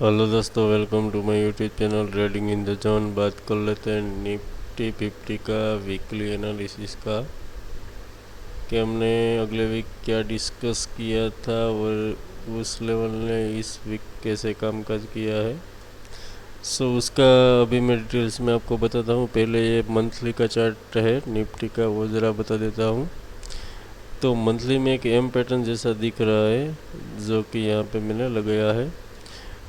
Hello दोस्तों, welcome to my YouTube channel trading in the zone. बात कर लेते हैं निफ्टी 50 का वीकली एनालिसिस का कि हमने अगले वीक क्या डिस्कस किया था और उस लेवल ने इस वीक कैसे कामकाज किया है। उसका अभी मैं डिटेल्स में आपको बताता हूँ। पहले ये मंथली का चार्ट है निफ्टी का, वो ज़रा बता देता हूँ। तो मंथली में एक एम पैटर्न जैसा दिख रहा है जो कि यहाँ पे मैंने लगाया है,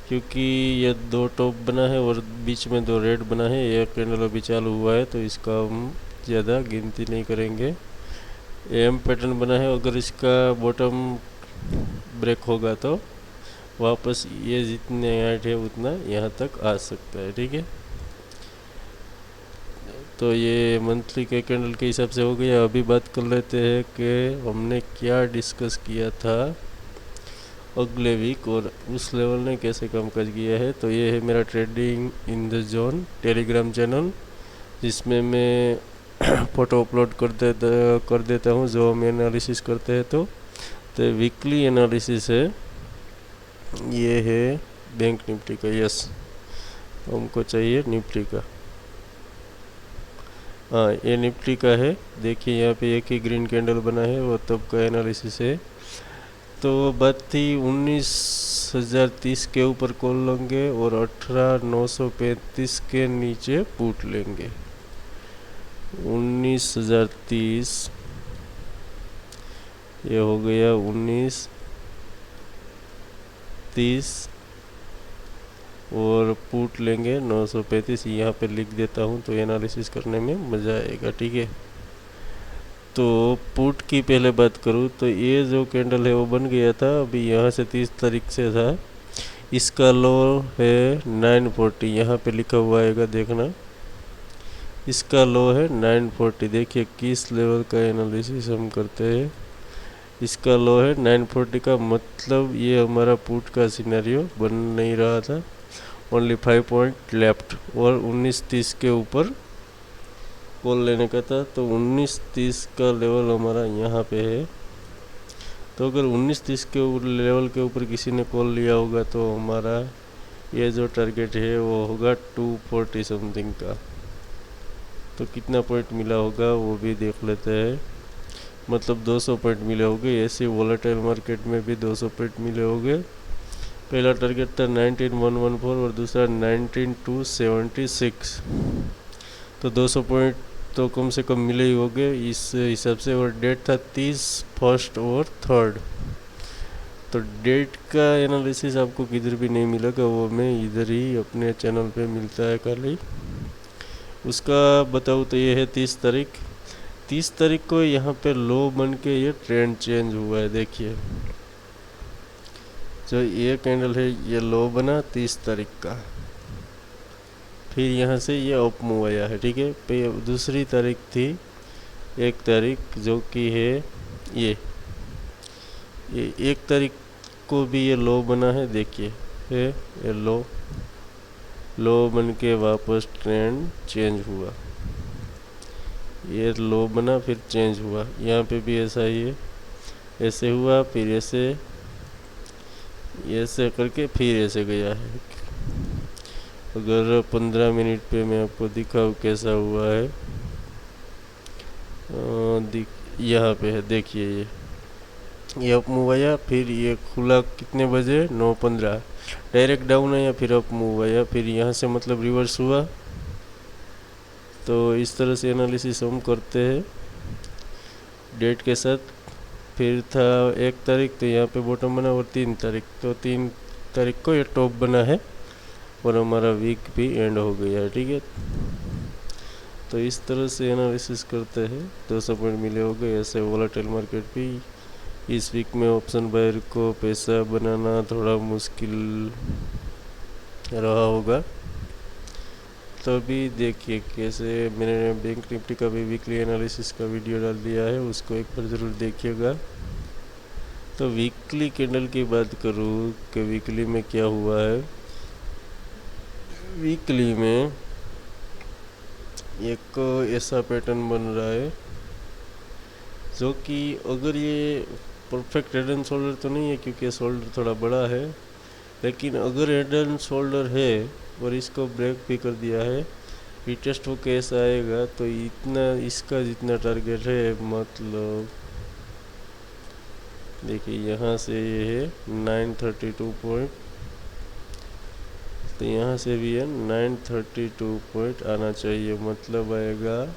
क्योंकि ये दो टॉप बना है और बीच में दो रेड बना है। ये कैंडल अभी चालू हुआ है तो इसका हम ज़्यादा गिनती नहीं करेंगे। एम पैटर्न बना है, अगर इसका बॉटम ब्रेक होगा तो वापस ये जितने हाइट है उतना यहाँ तक आ सकता है। ठीक है, तो ये मंथली के कैंडल के हिसाब से हो गया। अभी बात कर लेते हैं कि हमने क्या डिस्कस किया था अगले वीक और उस लेवल ने कैसे कामकाज किया है। तो ये है मेरा trading in the zone Telegram channel, जिसमें मैं फ़ोटो अपलोड कर देता हूँ जो हम एनालिसिस करते हैं। तो वीकली एनालिसिस है, ये है बैंक निफ्टी का। यस, हमको चाहिए निफ्टी का। हाँ, ये निफ्टी का है। देखिए यहाँ पे एक ही ग्रीन कैंडल बना है, वो तब का एनालिसिस है। तो बात थी 19,030 के ऊपर कॉल लेंगे और 18,935 के नीचे पुट लेंगे। 19,030 ये हो गया 19,30 और पुट लेंगे 935। यहाँ पे लिख देता हूँ तो एनालिसिस करने में मज़ा आएगा। ठीक है, तो पुट की पहले बात करूँ तो ये जो कैंडल है वो बन गया था अभी यहाँ से 30 तारीख से था। इसका लो है 940, यहाँ पे लिखा हुआ आएगा देखना। इसका लो है 940। देखिए किस लेवल का एनालिसिस हम करते हैं। इसका लो है 940 का मतलब ये हमारा पुट का सिनेरियो बन नहीं रहा था। ओनली 5 पॉइंट लेफ्ट और 1930 के ऊपर कॉल लेने का था। तो 1930 का लेवल हमारा यहाँ पे है। तो अगर 1930 के लेवल के ऊपर किसी ने कॉल लिया होगा तो हमारा ये जो टारगेट है वो होगा 240 समथिंग का। तो कितना पॉइंट मिला होगा वो भी देख लेते हैं। मतलब 200 पॉइंट मिले होंगे। ऐसे वोलेटाइल मार्केट में भी 200 पॉइंट मिले होंगे। पहला टारगेट था 19,114 और दूसरा 19,276। तो 200 पॉइंट तो कम से कम मिले ही होंगे इस हिसाब से। और डेट था 30 फर्स्ट और थर्ड। तो डेट का एनालिसिस आपको किधर भी नहीं मिलेगा, वो मैं इधर ही अपने चैनल पे मिलता है खाली। उसका बताऊँ तो ये है 30 तारीख। 30 तारीख को यहाँ पे लो बन के ये ट्रेंड चेंज हुआ है। देखिए जो ये कैंडल है ये लो बना 30 तारीख का, फिर यहाँ से ये अप मूव आया है। ठीक है, दूसरी तारीख थी 1 तारीख जो कि है ये 1 तारीख को भी ये लो बना है। देखिए है ये लो बन के वापस ट्रेंड चेंज हुआ। ये लो बना फिर चेंज हुआ। यहाँ पे भी ऐसा ही है, ऐसे हुआ फिर ऐसे करके फिर ऐसे गया है। अगर 15 मिनट पे मैं आपको दिखाऊँ कैसा हुआ है, यहाँ पे है। देखिए ये अप मूव आया, फिर ये खुला कितने बजे 9:15, डायरेक्ट डाउन आया फिर अप मूव आया, फिर यहाँ से मतलब रिवर्स हुआ। तो इस तरह से एनालिसिस हम करते हैं डेट के साथ। फिर था 1 तारीख, तो यहाँ पे बॉटम बना। और 3 तारीख, तो 3 तारीख को ये टॉप बना है और हमारा वीक भी एंड हो गया है। ठीक है, तो इस तरह से एनालिसिस करते हैं। 200 पॉइंट मिले हो गए। ऐसे वोलेटाइल मार्केट भी इस वीक में ऑप्शन बायर को पैसा बनाना थोड़ा मुश्किल रहा होगा। तो अभी देखिए कैसे मैंने बैंक निफ्टी का भी वीकली एनालिसिस का वीडियो डाल दिया है, उसको एक बार ज़रूर देखिएगा। तो वीकली कैंडल की बात करूँ कि वीकली में क्या हुआ है। वीकली में एक ऐसा पैटर्न बन रहा है जो कि अगर ये परफेक्ट हेड एंड शोल्डर तो नहीं है, क्योंकि शोल्डर थोड़ा बड़ा है, लेकिन अगर हेड एंड शोल्डर है और इसको ब्रेक भी कर दिया है, रिटेस्ट वो कैसा आएगा, तो इतना इसका जितना टारगेट है, मतलब देखिए यहाँ से ये है 932 पॉइंट, तो यहाँ से भी है 932 पॉइंट आना चाहिए, मतलब आएगा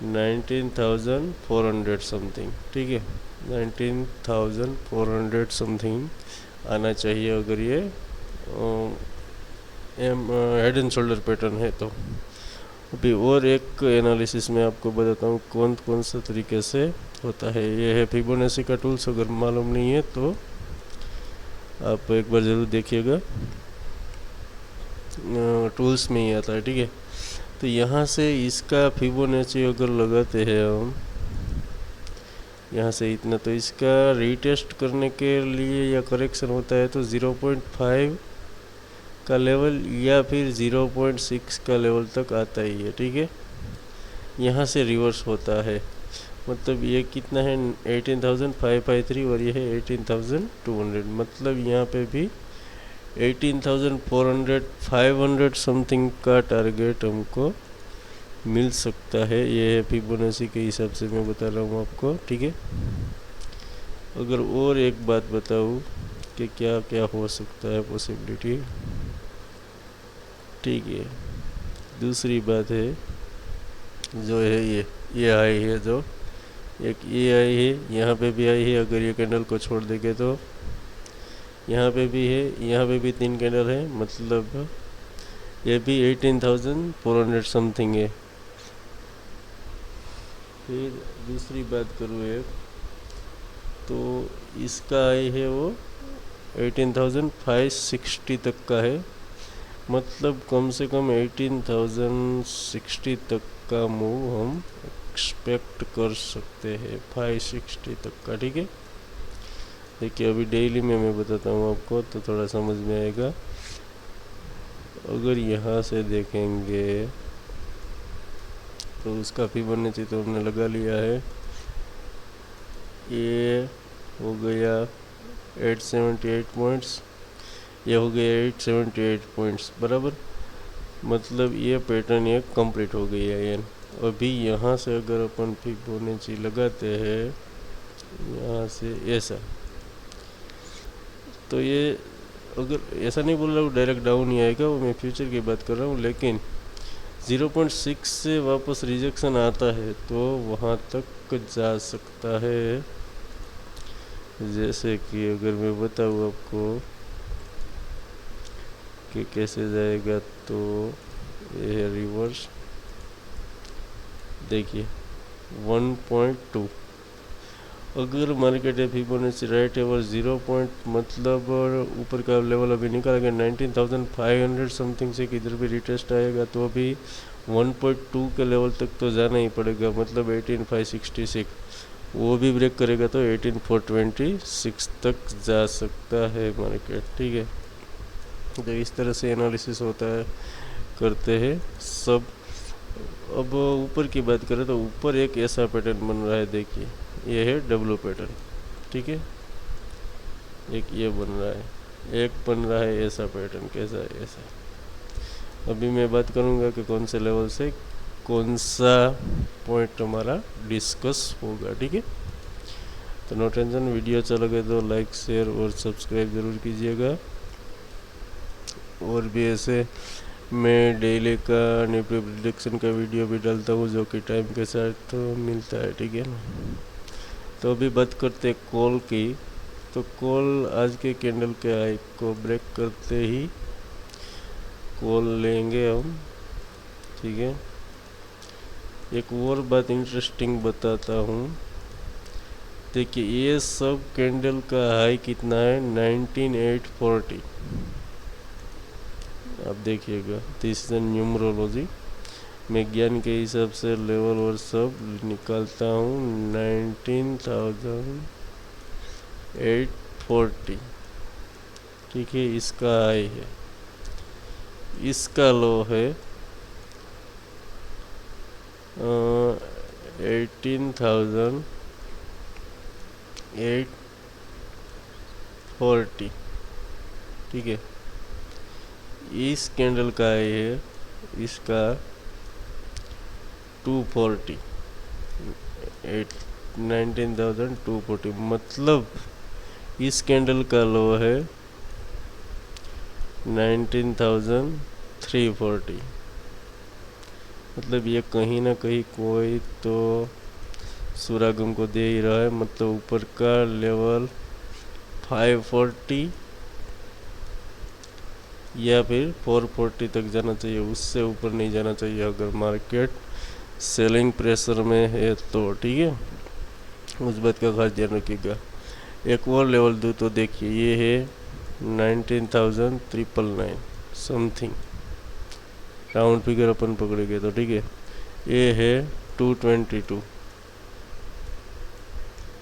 19,400 समथिंग। ठीक है, 19,400 समथिंग आना चाहिए अगर ये हेड एंड शोल्डर पैटर्न है तो। अभी और एक एनालिसिस में आपको बताता हूँ कौन कौन सा तरीके से होता है। ये है फिबोनाची का टूल्स, अगर मालूम नहीं है तो आप एक बार ज़रूर देखिएगा, टूल्स में ही आता है। ठीक है, तो यहाँ से इसका फिबोनाची अगर लगाते हैं हम यहाँ से इतना, तो इसका रीटेस्ट करने के लिए या करेक्शन होता है तो 0.5 का लेवल या फिर 0.6 का लेवल तक आता ही है। ठीक है, यहाँ से रिवर्स होता है, मतलब ये कितना है 18,553 और ये है 18,200, मतलब यहाँ पे भी 18,400 500 समथिंग का टारगेट हमको मिल सकता है। ये है फिबोनाची के हिसाब से मैं बता रहा हूँ आपको। ठीक है, अगर और एक बात बताऊँ कि क्या क्या हो सकता है पॉसिबिलिटी, ठीक है, दूसरी बात है जो है ये आई है, जो एक ये आई है, यहाँ पे भी आई है। अगर ये कैंडल को छोड़ देंगे तो यहाँ पे भी है, यहाँ पे भी 3 कैंडल है, मतलब ये भी 18,400 समथिंग है। फिर दूसरी बात करूँ एक, तो इसका आई है वो 18,560 तक का है, मतलब कम से कम 18,060 तक का मूव हम एक्सपेक्ट कर सकते हैं, 560 तक का। ठीक है, देखिए अभी डेली में मैं बताता हूँ आपको तो थोड़ा समझ में आएगा। अगर यहाँ से देखेंगे तो उसका फिबोनाची तो हमने लगा लिया है, ये हो गया 878 पॉइंट्स, ये हो गया 878 पॉइंट्स बराबर, मतलब ये पैटर्न ये कंप्लीट हो गई है। ये अभी यहाँ से अगर अपन फिबोनाची लगाते हैं यहाँ से ऐसा, तो ये अगर ऐसा नहीं बोल रहा हूँ डायरेक्ट डाउन ही आएगा, वो मैं फ्यूचर की बात कर रहा हूँ, लेकिन 0.6 से वापस रिजेक्शन आता है तो वहाँ तक जा सकता है। जैसे कि अगर मैं बताऊँ आपको कि कैसे जाएगा, तो ये है रिवर्स, देखिए 1.2, अगर मार्केट है फिबोनाची राइट है और 0 पॉइंट मतलब ऊपर का लेवल अभी निकाला गया 19,500 समथिंग से किधर भी रिटेस्ट आएगा तो अभी 1.2 के लेवल तक तो जाना ही पड़ेगा, मतलब 18,566, वो भी ब्रेक करेगा तो 18,426 तक जा सकता है मार्केट। ठीक है, तो इस तरह से एनालिसिस होता है, करते हैं सब। अब ऊपर की बात करें तो ऊपर एक ऐसा पैटर्न बन रहा है, देखिए ये है डब्लू पैटर्न। ठीक है, एक ये बन रहा है, एक बन रहा है ऐसा पैटर्न, कैसा है ऐसा। अभी मैं बात करूँगा कि कौन से लेवल से कौन सा पॉइंट हमारा डिस्कस होगा। ठीक है, तो नो टेंशन, वीडियो अच्छा लगे तो लाइक शेयर और सब्सक्राइब ज़रूर कीजिएगा। और भी ऐसे मैं डेली का निफ्टी प्रेडिक्शन का वीडियो भी डालता हूँ जो कि टाइम के साथ तो मिलता है। ठीक है ना, तो अभी बात करते कॉल की, तो कॉल आज के कैंडल के हाई को ब्रेक करते ही कॉल लेंगे हम। ठीक है, एक और बात इंटरेस्टिंग बताता हूँ, देखिए ये सब कैंडल का हाई कितना है 19,840, आप देखिएगा, दिस इज न्यूमरोलॉजी, मैं ज्ञान के हिसाब से लेवल और सब निकालता हूँ 19,840। ठीक है, इसका हाई है, इसका लो है 18,800 40, ठीक है। इस कैंडल का ये इसका 240, 19,240, मतलब इस कैंडल का लो है 19,340। मतलब ये कहीं ना कहीं कोई तो सुरागम को दे ही रहा है। मतलब ऊपर का लेवल 540 या फिर 440 तक जाना चाहिए, उससे ऊपर नहीं जाना चाहिए अगर मार्केट सेलिंग प्रेशर में है तो, ठीक है। उस बात का खास ध्यान रखिएगा। एक और लेवल दूँ तो देखिए, ये है 19,399 समथिंग, राउंड फिगर अपन पकड़ेंगे तो, ठीक है। ये है 222,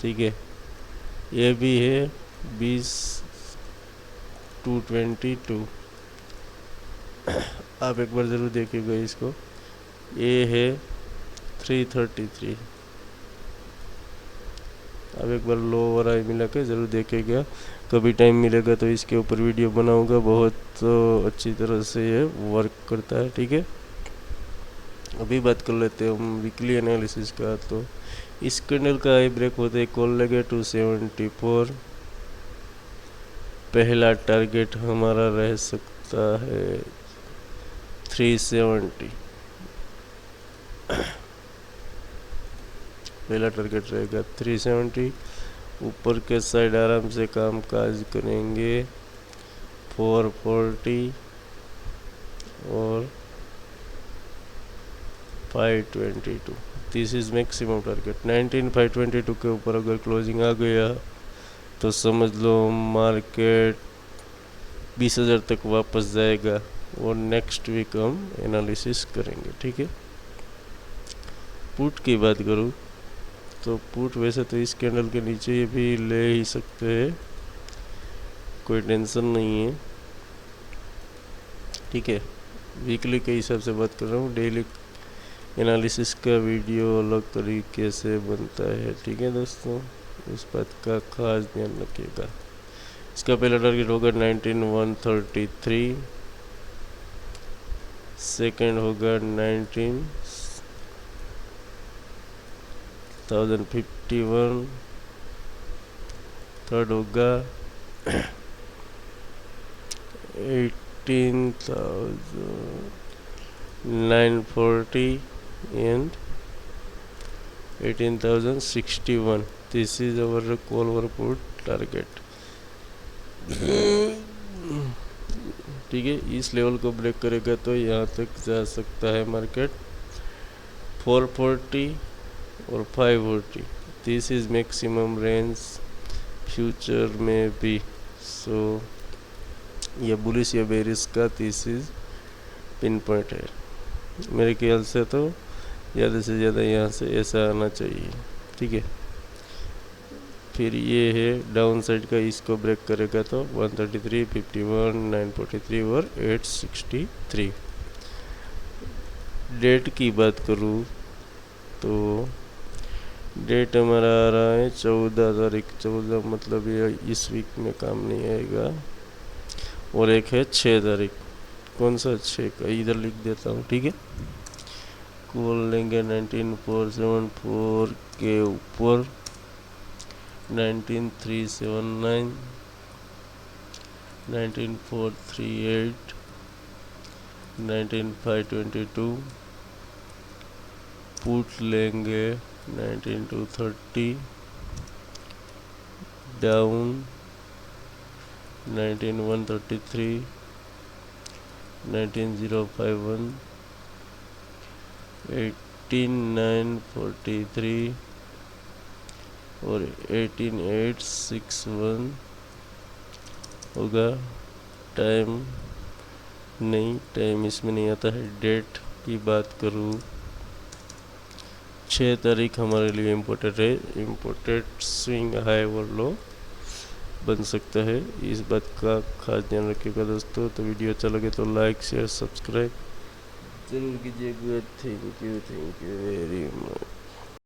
ठीक है। ये भी है 222। आप एक बार ज़रूर देखिएगा इसको। ये है 333। अब एक बार लो और हाई मिला के ज़रूर देखिएगा। कभी टाइम मिलेगा तो इसके ऊपर वीडियो बनाऊंगा। बहुत अच्छी तरह से ये वर्क करता है, ठीक है। अभी बात कर लेते हैं हम वीकली एनालिसिस का। तो इस कैंडल का हाई ब्रेक होते ही कॉल लगे 274। पहला टारगेट हमारा रह सकता है 370। पहला टारगेट रहेगा 370। ऊपर के साइड आराम से काम काज करेंगे 440 और 522। This is maximum target. 19,522 के ऊपर अगर क्लोजिंग आ गया तो समझ लो मार्केट 20,000 तक वापस जाएगा और नेक्स्ट वीक हम एनालिसिस करेंगे, ठीक है। पुट की बात करूँ तो पुट वैसे तो इस कैंडल के नीचे ये भी ले ही सकते हैं, कोई टेंशन नहीं है, ठीक है। वीकली के हिसाब से बात कर रहा हूँ। डेली एनालिसिस का वीडियो अलग तरीके से बनता है, ठीक है दोस्तों। उस बात का खास ध्यान रखिएगा। इसका पहला टारगेट होगा 19,133, सेकेंड होगा 19,051, थर्ड होगा 18,940 and 18,061. This is our call or put target, ठीक है। इस लेवल को ब्रेक करेगा तो यहाँ तक जा सकता है मार्केट 440 और 540। This is maximum range future में भी। सो ये बुलिश या बेरिश का दिस इज पिन पॉइंट है। मेरे ख्याल से तो ज़्यादा से ज़्यादा यहाँ से ऐसा आना चाहिए, ठीक है। फिर ये है डाउन साइड का, इसको ब्रेक करेगा तो 133, 51, 943 और 863। डेट की बात करूँ तो डेट हमारा आ रहा है 14 तारीख। 14 मतलब ये इस वीक में काम नहीं आएगा। और एक है 6 तारीख। कौन सा 6 का, इधर लिख देता हूँ, ठीक है। कॉल लेंगे 19,474 के ऊपर 19,379, 19,438, 19,522। पुट लेंगे 19,230, डाउन 19,133, 19,051, 18,943 और 18,861 होगा। टाइम नहीं, टाइम इसमें नहीं आता है। डेट की बात करूँ 6 तारीख हमारे लिए इम्पोर्टेंट है। इम्पोर्टेंट स्विंग हाई और लो बन सकता है, इस बात का खास ध्यान रखिएगा दोस्तों। तो वीडियो अच्छा लगे तो लाइक शेयर सब्सक्राइब जरूर कीजिएगा। Thank you very much.